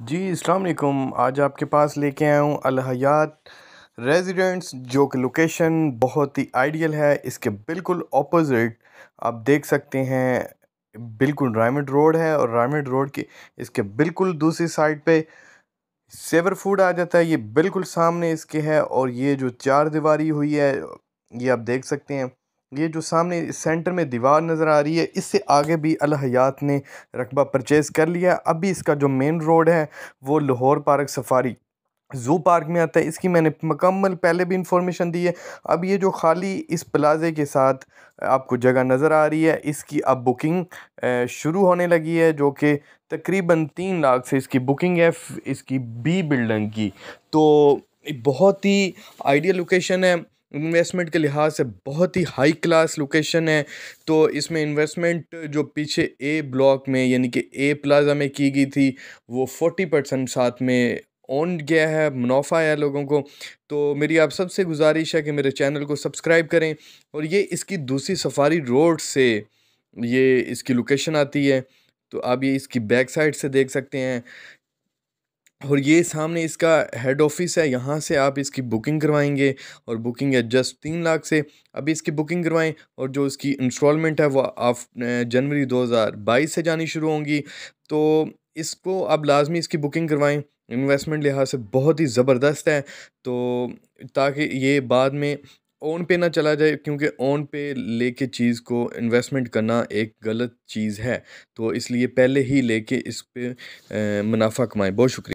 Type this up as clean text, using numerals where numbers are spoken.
जी, अस्सलाम वालेकुम। आज आपके पास लेके आया हूँ अल हयात रेजिडेंट्स, जो कि लोकेशन बहुत ही आइडियल है। इसके बिल्कुल ऑपोजिट आप देख सकते हैं, बिल्कुल रायमंड रोड है और रायमंड रोड के इसके बिल्कुल दूसरी साइड पे सेवर फूड आ जाता है। ये बिल्कुल सामने इसके है और ये जो चार दीवारी हुई है, ये आप देख सकते हैं। ये जो सामने सेंटर में दीवार नज़र आ रही है, इससे आगे भी अल हयात ने रकबा परचेज़ कर लिया। अभी इसका जो मेन रोड है वो Lahore park safari zoo park में आता है। इसकी मैंने मुकम्मल पहले भी इंफॉर्मेशन दी है। अब ये जो खाली इस प्लाज़े के साथ आपको जगह नज़र आ रही है, इसकी अब बुकिंग शुरू होने लगी है, जो कि तकरीबन 3 लाख से इसकी बुकिंग है इसकी बी बिल्डिंग की। तो बहुत ही आइडियल लोकेशन है, इन्वेस्टमेंट के लिहाज से बहुत ही हाई क्लास लोकेशन है। तो इसमें इन्वेस्टमेंट जो पीछे ए ब्लॉक में यानी कि ए प्लाज़ा में की गई थी, वो 40% साथ में ओन गया है, मुनाफा है लोगों को। तो मेरी आप सबसे गुजारिश है कि मेरे चैनल को सब्सक्राइब करें। और ये इसकी दूसरी सफारी रोड से ये इसकी लोकेशन आती है, तो आप ये इसकी बैक साइड से देख सकते हैं। और ये सामने इसका हेड ऑफिस है, यहाँ से आप इसकी बुकिंग करवाएंगे और बुकिंग है जस्ट 3 लाख से। अभी इसकी बुकिंग करवाएं और जो इसकी इंस्टॉलमेंट है वो आप जनवरी 2022 से जानी शुरू होंगी। तो इसको अब लाजमी इसकी बुकिंग करवाएं, इन्वेस्टमेंट लिहाज से बहुत ही ज़बरदस्त है। तो ताकि ये बाद में ओन पे ना चला जाए, क्योंकि ओन पे लेके चीज़ को इन्वेस्टमेंट करना एक गलत चीज़ है। तो इसलिए पहले ही लेके इस पे मुनाफा कमाएं। बहुत शुक्रिया।